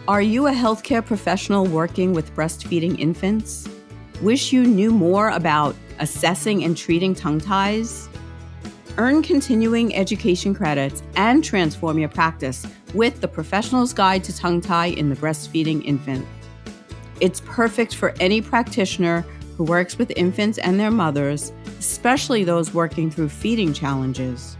Are you a healthcare professional working with breastfeeding infants? Wish you knew more about assessing and treating tongue ties? Earn continuing education credits and transform your practice with the Professional's Guide to Tongue Tie in the Breastfeeding Infant. It's perfect for any practitioner who works with infants and their mothers, especially those working through feeding challenges.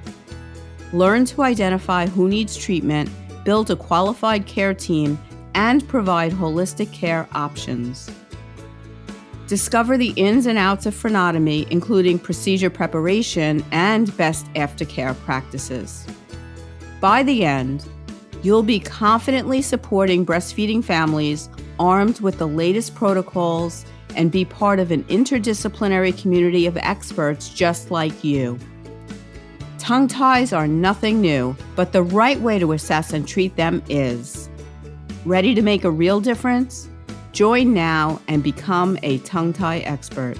Learn to identify who needs treatment, build a qualified care team, and provide holistic care options. Discover the ins and outs of frenotomy, including procedure preparation and best aftercare practices. By the end, you'll be confidently supporting breastfeeding families armed with the latest protocols and be part of an interdisciplinary community of experts just like you. Tongue ties are nothing new, but the right way to assess and treat them is. Ready to make a real difference? Join now and become a tongue tie expert.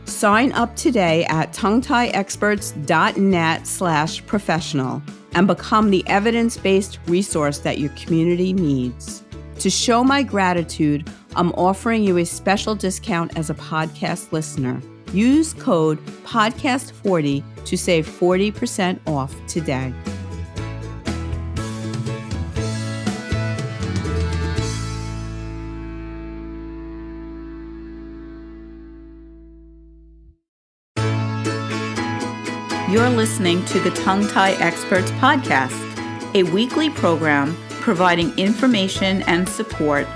Sign up today at tonguetieexperts.net/professional and become the evidence-based resource that your community needs. To show my gratitude, I'm offering you a special discount as a podcast listener. Use code PODCAST40 to save 40% off today. You're listening to the Tongue Tie Experts podcast, a weekly program providing information and support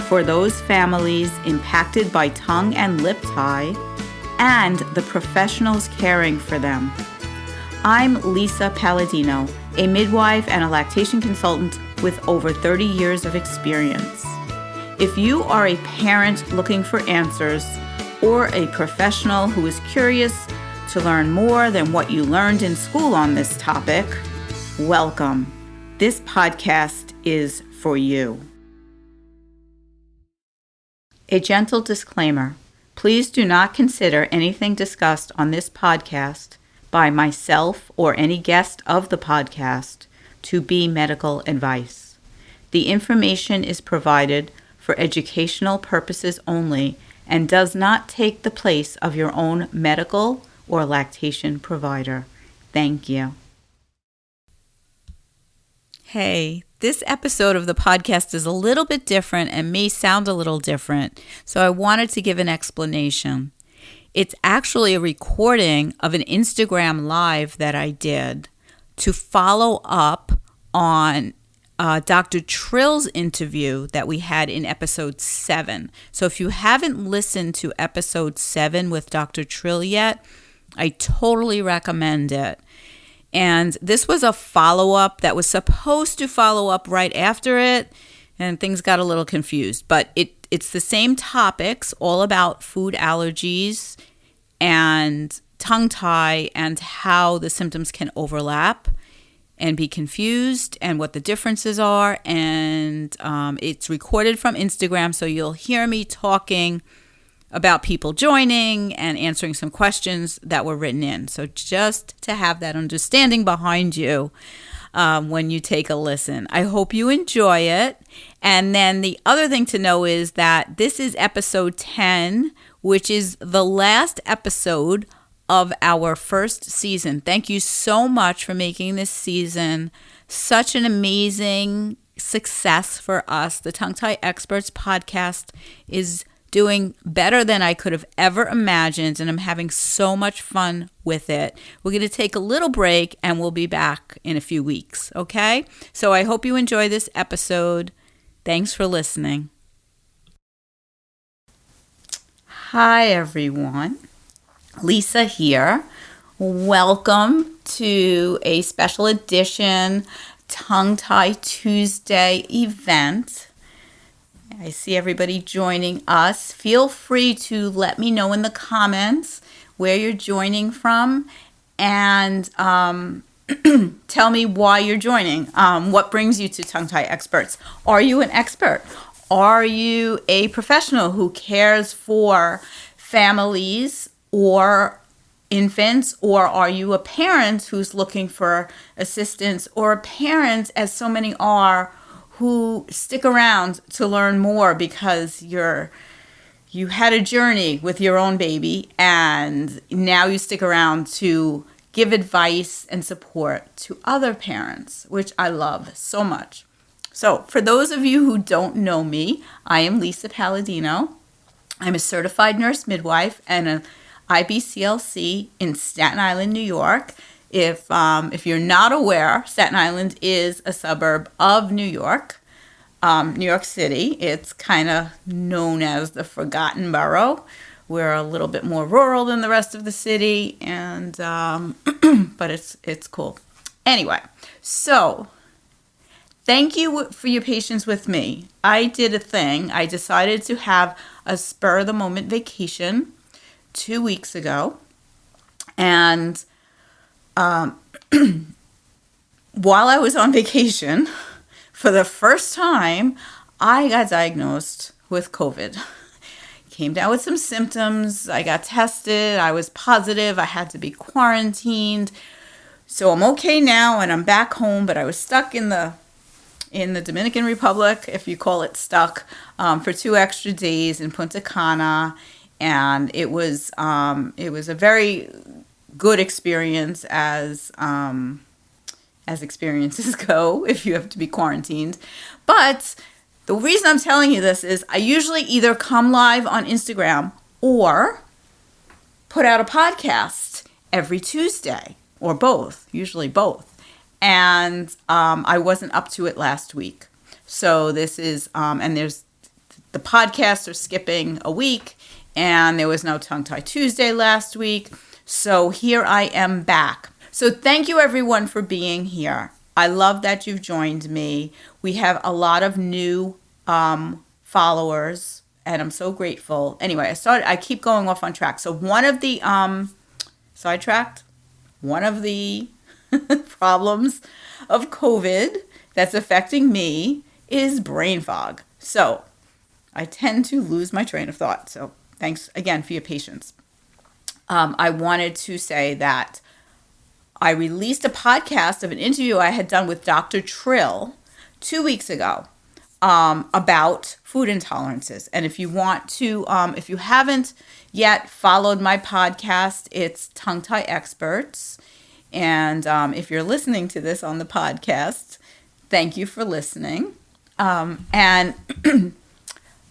for those families impacted by tongue and lip tie and the professionals caring for them. I'm Lisa Palladino, a midwife and a lactation consultant with over 30 years of experience. If you are a parent looking for answers or a professional who is curious to learn more than what you learned in school on this topic, welcome. This podcast is for you. A gentle disclaimer. Please do not consider anything discussed on this podcast by myself or any guest of the podcast to be medical advice. The information is provided for educational purposes only and does not take the place of your own medical or lactation provider. Thank you. Hey, this episode of the podcast is a little bit different and may sound a little different, so I wanted to give an explanation. It's actually a recording of an Instagram Live that I did to follow up on Dr. Trill's interview that we had in episode 7. So if you haven't listened to episode 7 with Dr. Trill yet, I totally recommend it. And this was a follow-up that was supposed to follow up right after it, and things got a little confused. But it's the same topics, all about food allergies and tongue tie and how the symptoms can overlap and be confused and what the differences are. And it's recorded from Instagram, so you'll hear me talking about people joining and answering some questions that were written in. So just to have that understanding behind you when you take a listen. I hope you enjoy it. And then the other thing to know is that this is episode 10, which is the last episode of our first season. Thank you so much for making this season such an amazing success for us. The Tongue Tie Experts podcast is doing better than I could have ever imagined, and I'm having so much fun with it. We're going to take a little break, and we'll be back in a few weeks, okay? So I hope you enjoy this episode. Thanks for listening. Hi, everyone. Lisa here. Welcome to a special edition Tongue Tie Tuesday event. I see everybody joining us. Feel free to let me know in the comments where you're joining from and tell me why you're joining. What brings you to Tongue Tie Experts? Are you an expert? Are you a professional who cares for families or infants? Or are you a parent who's looking for assistance, or a parent, as so many are, who stick around to learn more because you had a journey with your own baby, and now you stick around to give advice and support to other parents, which I love so much. So for those of you who don't know me, I am Lisa Palladino. I'm a certified nurse midwife and an IBCLC in Staten Island, New York. If you're not aware, Staten Island is a suburb of New York City. It's kind of known as the Forgotten Borough. We're a little bit more rural than the rest of the city, and but it's cool. Anyway, so thank you for your patience with me. I did a thing. I decided to have a spur-of-the-moment vacation 2 weeks ago, and while I was on vacation, for the first time, I got diagnosed with COVID. Came down with some symptoms. I got tested. I was positive. I had to be quarantined. So I'm okay now, and I'm back home, but I was stuck in the Dominican Republic, if you call it stuck, for 2 extra days in Punta Cana, and it was a very good experience as experiences go if you have to be quarantined. But the reason I'm telling you this is I usually either come live on Instagram or put out a podcast every Tuesday, or both, usually both. And I wasn't up to it last week. So this is, and there's, the podcasts are skipping a week, and there was no Tongue Tie Tuesday last week. So here I am back. So thank you everyone for being here. I love that you've joined me. We have a lot of new followers, and I'm so grateful. Anyway, I keep going off on track. So one of the problems of COVID that's affecting me is brain fog. So I tend to lose my train of thought. So thanks again for your patience. I wanted to say that I released a podcast of an interview I had done with Dr. Trill 2 weeks ago about food intolerances. And if you want to, if you haven't yet followed my podcast, it's Tongue Tie Experts. And if you're listening to this on the podcast, thank you for listening. And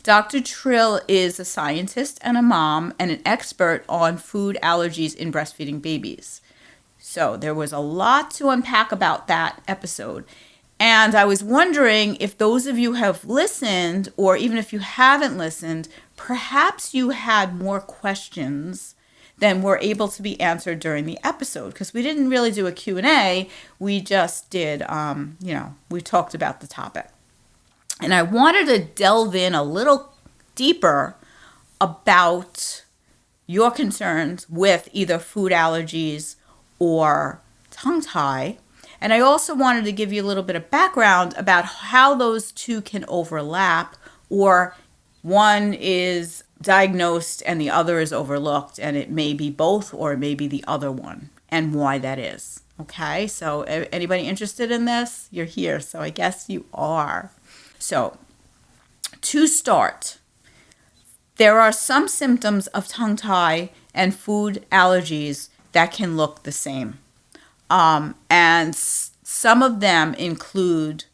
Dr. Trill is a scientist and a mom and an expert on food allergies in breastfeeding babies. So there was a lot to unpack about that episode. And I was wondering if those of you have listened, or even if you haven't listened, perhaps you had more questions than were able to be answered during the episode, because we didn't really do a Q&A. We just did, we talked about the topic. And I wanted to delve in a little deeper about your concerns with either food allergies or tongue tie. And I also wanted to give you a little bit of background about how those two can overlap, or one is diagnosed and the other is overlooked, and it may be both or it may be the other one, and why that is. Okay, so anybody interested in this? You're here, so I guess you are. So to start, there are some symptoms of tongue tie and food allergies that can look the same. And some of them include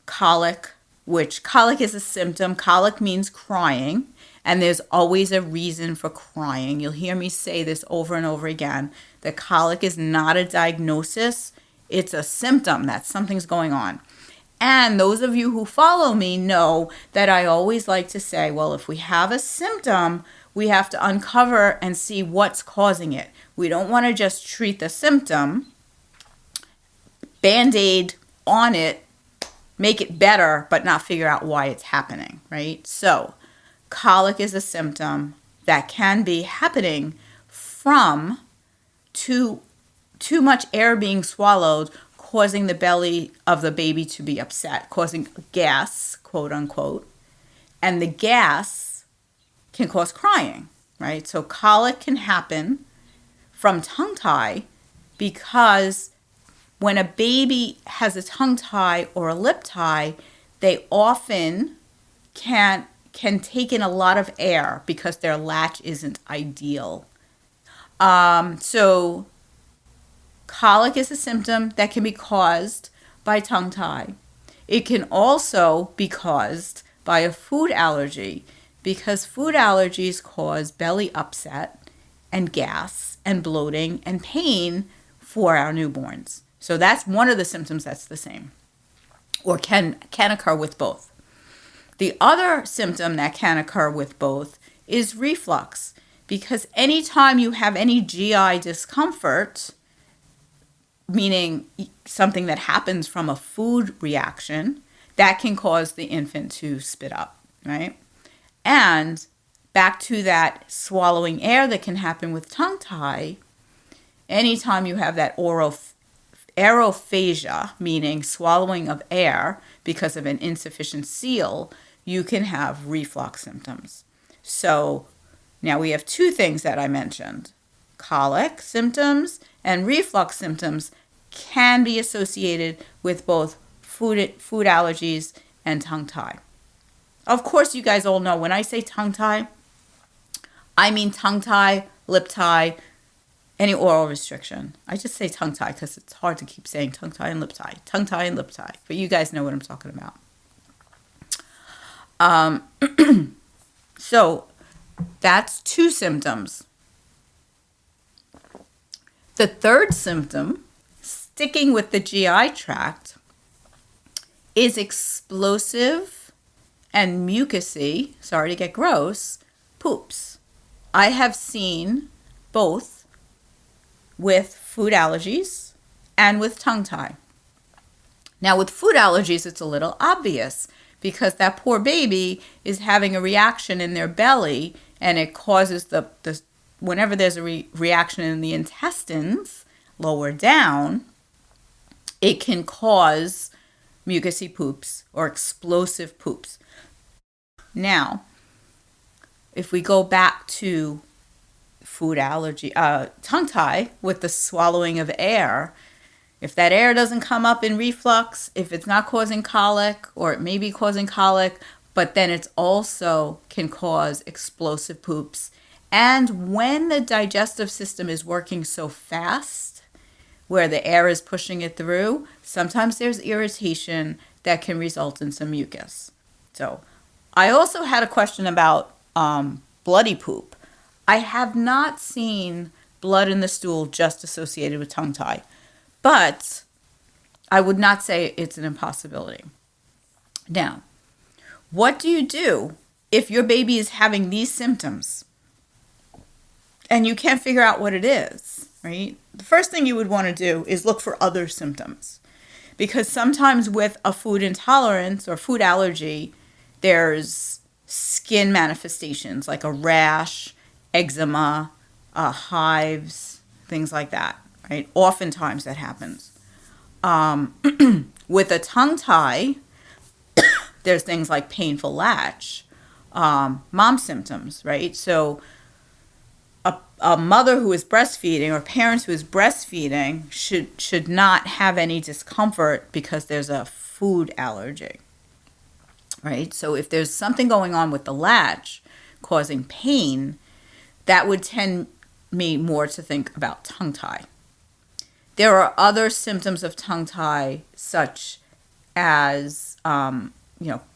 colic, which colic is a symptom. Colic means crying, and there's always a reason for crying. You'll hear me say this over and over again, that colic is not a diagnosis. It's a symptom that something's going on. And those of you who follow me know that I always like to say, well, if we have a symptom, we have to uncover and see what's causing it. We don't want to just treat the symptom, Band-Aid on it, make it better, but not figure out why it's happening, right? So colic is a symptom that can be happening from too much air being swallowed, causing the belly of the baby to be upset, causing gas, quote unquote. And the gas can cause crying, right? So colic can happen from tongue tie because when a baby has a tongue tie or a lip tie, they often can take in a lot of air because their latch isn't ideal. So colic is a symptom that can be caused by tongue tie. It can also be caused by a food allergy because food allergies cause belly upset and gas and bloating and pain for our newborns. So that's one of the symptoms that's the same or can occur with both. The other symptom that can occur with both is reflux, because anytime you have any GI discomfort, meaning something that happens from a food reaction, that can cause the infant to spit up, right? And back to that swallowing air that can happen with tongue tie, anytime you have that aerophagia, meaning swallowing of air because of an insufficient seal, you can have reflux symptoms. So now we have two things that I mentioned. Colic symptoms and reflux symptoms can be associated with both food allergies and tongue tie. Of course, you guys all know when I say tongue tie, I mean tongue tie, lip tie, any oral restriction. I just say tongue tie because it's hard to keep saying tongue tie and lip tie. Tongue tie and lip tie. But you guys know what I'm talking about. So that's two symptoms. The third symptom, sticking with the GI tract, is explosive and mucousy, sorry to get gross, poops. I have seen both with food allergies and with tongue tie. Now with food allergies, it's a little obvious because that poor baby is having a reaction in their belly and it causes the whenever there's a reaction in the intestines lower down, it can cause mucousy poops or explosive poops. Now, if we go back to food allergy, tongue tie with the swallowing of air, if that air doesn't come up in reflux, if it's not causing colic, or it may be causing colic, but then it's also can cause explosive poops. And when the digestive system is working so fast, where the air is pushing it through, sometimes there's irritation that can result in some mucus. So I also had a question about bloody poop. I have not seen blood in the stool just associated with tongue tie, but I would not say it's an impossibility. Now, what do you do if your baby is having these symptoms and you can't figure out what it is, right? The first thing you would want to do is look for other symptoms, because sometimes with a food intolerance or food allergy, there's skin manifestations like a rash, eczema, hives, things like that, right? Oftentimes that happens. With a tongue tie, there's things like painful latch, mom symptoms, right? So a mother who is breastfeeding or parents who is breastfeeding should not have any discomfort because there's a food allergy, right? So if there's something going on with the latch causing pain, that would tend me more to think about tongue tie. There are other symptoms of tongue tie, such as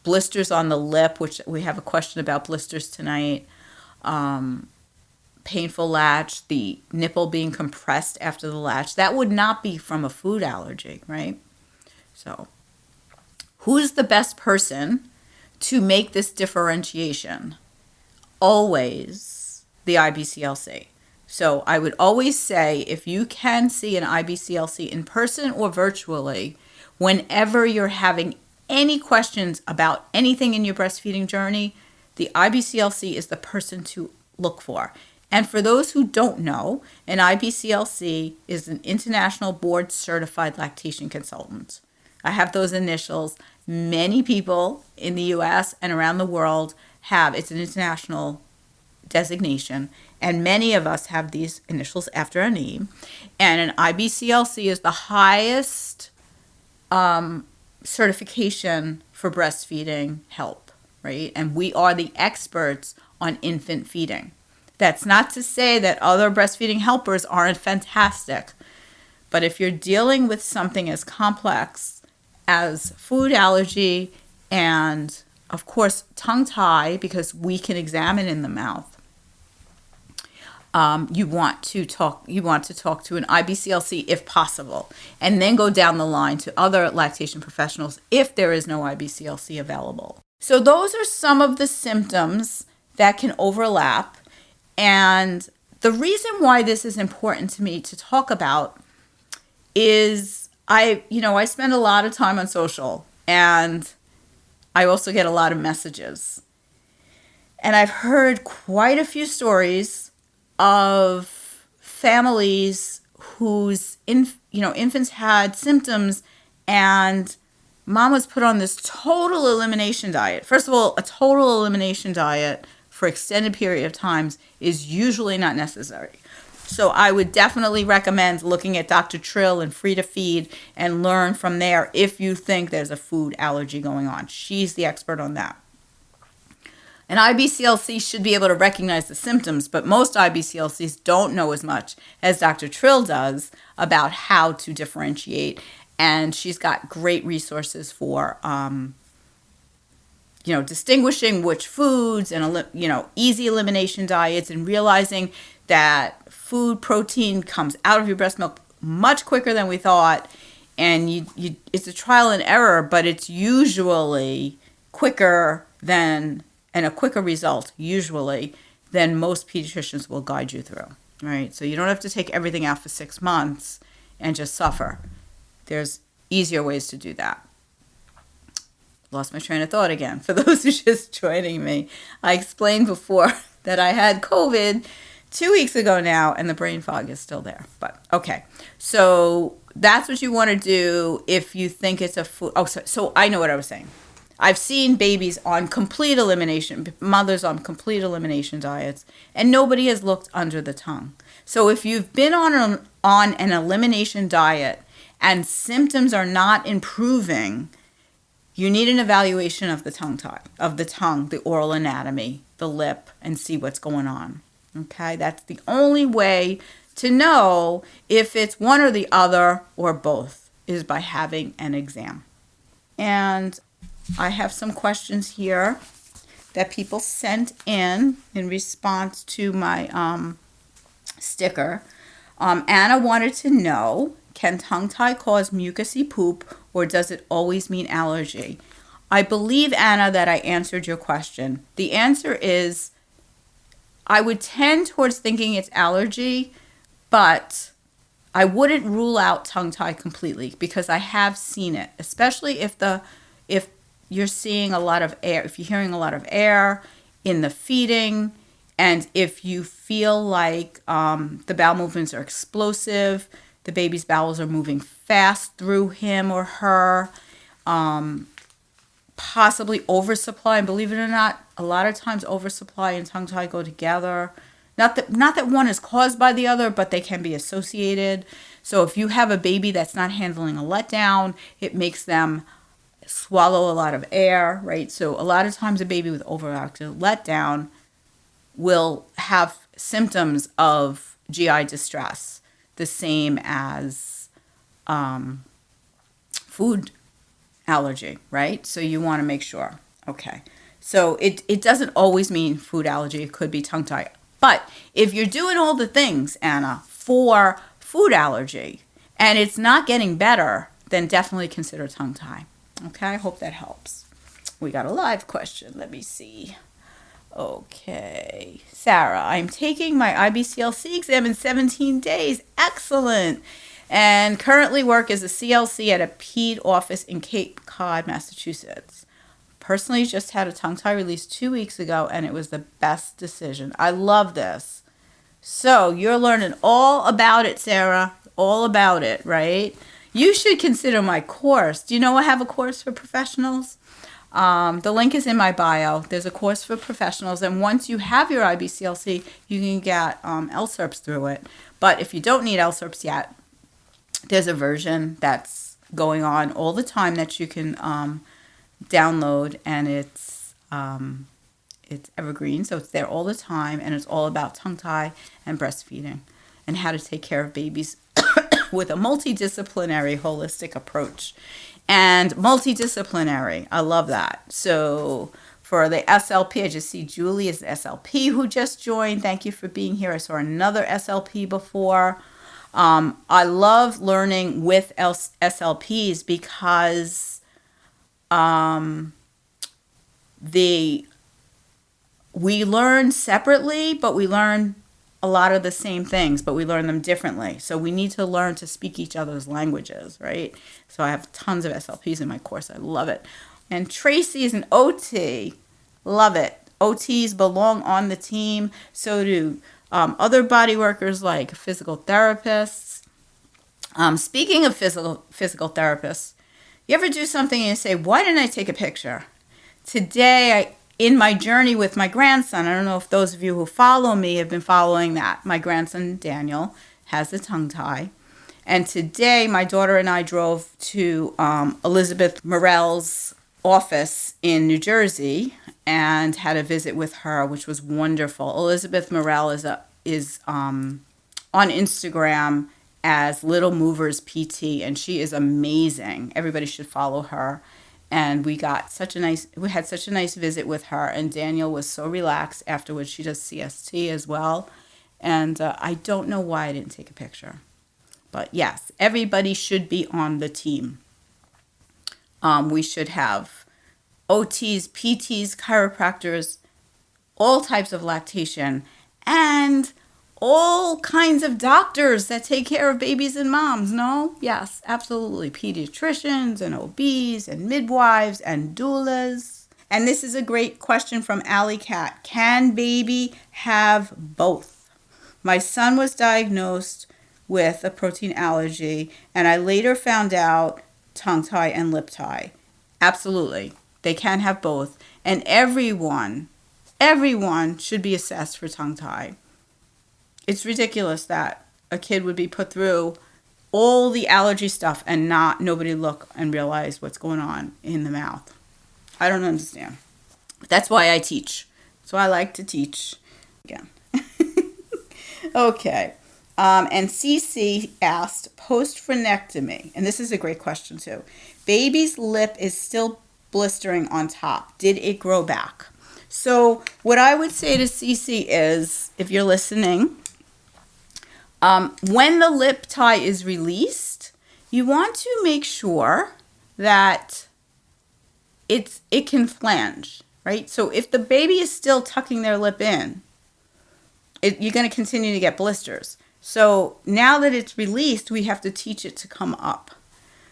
blisters on the lip, which we have a question about blisters tonight. Painful latch, the nipple being compressed after the latch. That would not be from a food allergy, right? So, who's the best person to make this differentiation? Always the IBCLC. So I would always say, if you can see an IBCLC in person or virtually, whenever you're having any questions about anything in your breastfeeding journey, the IBCLC is the person to look for. And for those who don't know, an IBCLC is an International Board Certified Lactation Consultant. I have those initials. Many people in the US and around the world have. It's an international designation, and many of us have these initials after our name. And an IBCLC is the highest certification for breastfeeding help, right? And we are the experts on infant feeding. That's not to say that other breastfeeding helpers aren't fantastic, but if you're dealing with something as complex as food allergy and, of course, tongue tie, because we can examine in the mouth, you want to talk to an IBCLC if possible, and then go down the line to other lactation professionals if there is no IBCLC available. So those are some of the symptoms that can overlap, and the reason why this is important to me to talk about is I spend a lot of time on social, and I also get a lot of messages. And I've heard quite a few stories of families whose infants had symptoms, and mom was put on this total elimination diet. First of all, a total elimination diet for extended period of times is usually not necessary. So I would definitely recommend looking at Dr. Trill and Free to Feed and learn from there if you think there's a food allergy going on. She's the expert on that. An IBCLC should be able to recognize the symptoms, but most IBCLCs don't know as much as Dr. Trill does about how to differentiate, and she's got great resources for distinguishing which foods and easy elimination diets, and realizing that food protein comes out of your breast milk much quicker than we thought, and it's a trial and error, but it's usually quicker than, and a quicker result usually than most pediatricians will guide you through, right? So you don't have to take everything out for 6 months and just suffer. There's easier ways to do that. Lost my train of thought again. For those who are just joining me, I explained before that I had COVID 2 weeks ago now, and the brain fog is still there. But okay, so that's what you want to do if you think it's a food. Oh, so I know what I was saying. I've seen babies on complete elimination, mothers on complete elimination diets, and nobody has looked under the tongue. So if you've been on an elimination diet and symptoms are not improving, you need an evaluation of the tongue, the oral anatomy, the lip, and see what's going on. Okay, that's the only way to know if it's one or the other or both, is by having an exam. And I have some questions here that people sent in response to my sticker. Anna wanted to know, can tongue tie cause mucousy poop, or does it always mean allergy? I believe, Anna, that I answered your question. The answer is, I would tend towards thinking it's allergy, but I wouldn't rule out tongue tie completely, because I have seen it, especially if you're seeing a lot of air, if you're hearing a lot of air in the feeding, and if you feel like the bowel movements are explosive, the baby's bowels are moving fast through him or her, possibly oversupply. And believe it or not, a lot of times oversupply and tongue tie go together. Not that one is caused by the other, but they can be associated. So if you have a baby that's not handling a letdown, it makes them swallow a lot of air, right? So a lot of times a baby with overactive letdown will have symptoms of GI distress, the same as food allergy, right? So you want to make sure. Okay. So it doesn't always mean food allergy. It could be tongue tie. But if you're doing all the things, Anna, for food allergy, and it's not getting better, then definitely consider tongue tie. Okay, I hope that helps. We got a live question. Let me see. Okay. Sarah, I'm taking my IBCLC exam in 17 days. Excellent. And currently work as a CLC at a ped office in Cape Cod, Massachusetts. Personally just had a tongue tie release 2 weeks ago, and it was the best decision. I love this. So you're learning all about it, Sarah. All about it, right? You should consider my course. Do you know I have a course for professionals? The link is in my bio. There's a course for professionals, and once you have your IBCLC, you can get LSERPs through it. But if you don't need LSERPs yet, there's a version that's going on all the time that you can download, and it's evergreen, so it's there all the time, and it's all about tongue tie and breastfeeding and how to take care of babies with a multidisciplinary, holistic approach. And multidisciplinary, I love that. So for the SLP, I just see Julie is the SLP who just joined. Thank you for being here. I saw another SLP before. I love learning with SLPs because we learn separately, but we learn a lot of the same things, but we learn them differently. So we need to learn to speak each other's languages, right? So I have tons of SLPs in my course. I love it. And Tracy is an OT. Love it. OTs belong on the team. So do other body workers like physical therapists. Speaking of physical therapists, you ever do something and you say, why didn't I take a picture? Today, in my journey with my grandson, I don't know if those of you who follow me have been following that. My grandson, Daniel, has a tongue tie. And today, my daughter and I drove to Elizabeth Morell's office in New Jersey and had a visit with her, which was wonderful. Elizabeth Morell is on Instagram as Little Movers PT, and she is amazing. Everybody should follow her. And we had such a nice visit with her, and Daniel was so relaxed afterwards. She does CST as well. And I don't know why I didn't take a picture. But yes, everybody should be on the team. We should have OTs, PTs, chiropractors, all types of lactation, and all kinds of doctors that take care of babies and moms, no? Yes, absolutely. Pediatricians and OBs and midwives and doulas. And this is a great question from Alley Cat. Can baby have both? My son was diagnosed with a protein allergy, and I later found out tongue tie and lip tie. Absolutely. They can have both. And everyone should be assessed for tongue tie. It's ridiculous that a kid would be put through all the allergy stuff and nobody look and realize what's going on in the mouth. I don't understand. That's why I teach. So I like to teach. Again. Okay. And CC asked, post-frenectomy, and this is a great question too. Baby's lip is still blistering on top. Did it grow back? So what I would say to CC is, if you're listening, when the lip tie is released, you want to make sure that it can flange, right? So if the baby is still tucking their lip in, you're going to continue to get blisters. So now that it's released, we have to teach it to come up.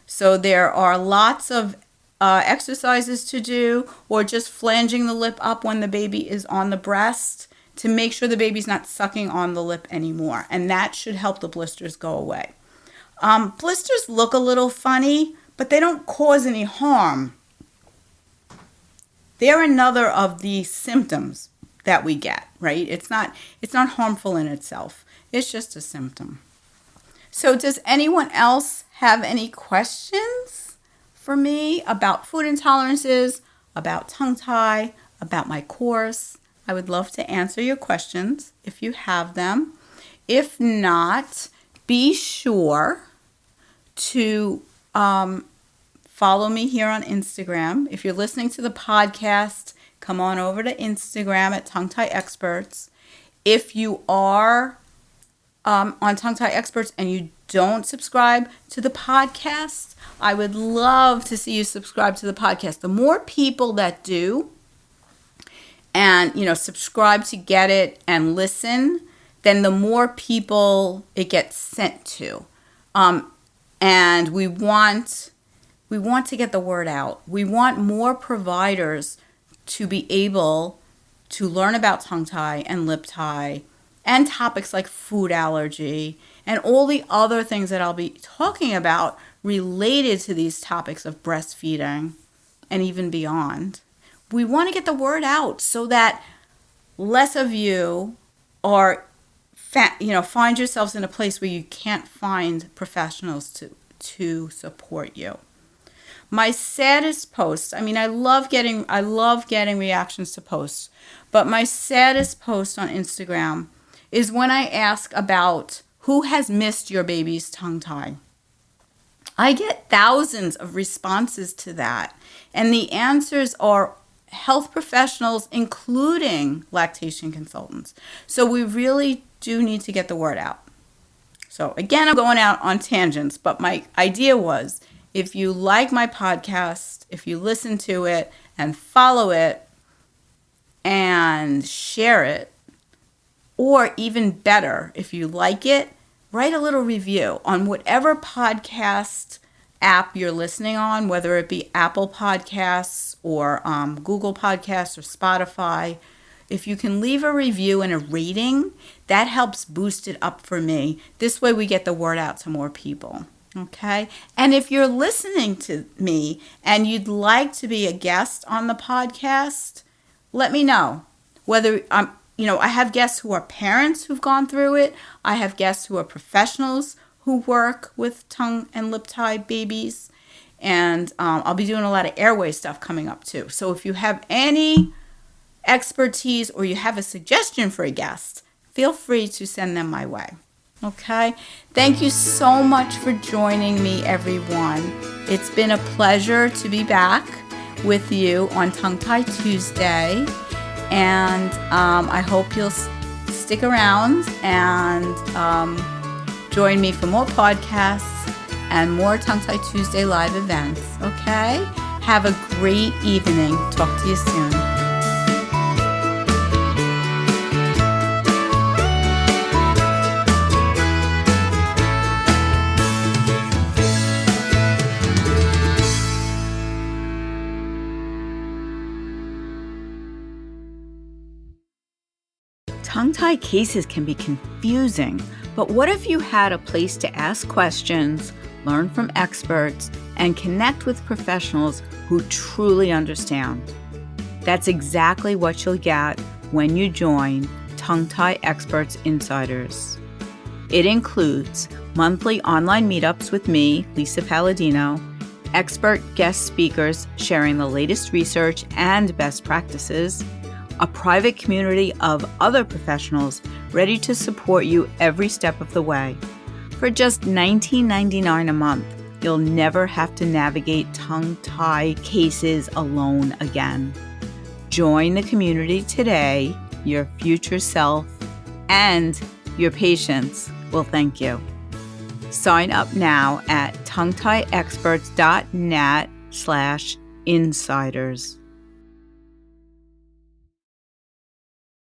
So there are lots of exercises to do, or just flanging the lip up when the baby is on the breast to make sure the baby's not sucking on the lip anymore. And that should help the blisters go away. Blisters look a little funny, but they don't cause any harm. They're another of the symptoms that we get, right? It's not harmful in itself. It's just a symptom. So does anyone else have any questions for me about food intolerances, about tongue tie, about my course? I would love to answer your questions if you have them. If not, be sure to follow me here on Instagram. If you're listening to the podcast, come on over to Instagram at Tongue Tie Experts. If you are on Tongue Tie Experts and you don't subscribe to the podcast, I would love to see you subscribe to the podcast. The more people that do, and subscribe to get it and listen, then the more people it gets sent to. And we want to get the word out. We want more providers to be able to learn about tongue tie and lip tie and topics like food allergy and all the other things that I'll be talking about related to these topics of breastfeeding and even beyond. We want to get the word out so that less of you are, find yourselves in a place where you can't find professionals to support you. My saddest post, I love getting reactions to posts, but my saddest post on Instagram is when I ask about who has missed your baby's tongue tie. I get thousands of responses to that, and the answers are health professionals, including lactation consultants. So we really do need to get the word out. So again, I'm going out on tangents, but my idea was, if you like my podcast, if you listen to it and follow it and share it, or even better, if you like it, write a little review on whatever podcast app you're listening on, whether it be Apple Podcasts or Google Podcasts or Spotify. If you can leave a review and a rating, that helps boost it up for me. This way we get the word out to more people. Okay? And if you're listening to me and you'd like to be a guest on the podcast, let me know. Whether I have guests who are parents who've gone through it. I have guests who are professionals who work with tongue and lip tie babies. And I'll be doing a lot of airway stuff coming up too. So if you have any expertise or you have a suggestion for a guest, feel free to send them my way. Okay? Thank you so much for joining me, everyone. It's been a pleasure to be back with you on Tongue Tie Tuesday. And I hope you'll stick around and join me for more podcasts and more Tongue Tie Tuesday live events. Okay? Have a great evening. Talk to you soon. Tongue tie cases can be confusing, but what if you had a place to ask questions, learn from experts, and connect with professionals who truly understand? That's exactly what you'll get when you join Tongue Tie Experts Insiders. It includes monthly online meetups with me, Lisa Palladino, expert guest speakers sharing the latest research and best practices, a private community of other professionals ready to support you every step of the way. For just $19.99 a month, you'll never have to navigate tongue tie cases alone again. Join the community today. Your future self and your patients will thank you. Sign up now at tonguetieexperts.net/insiders.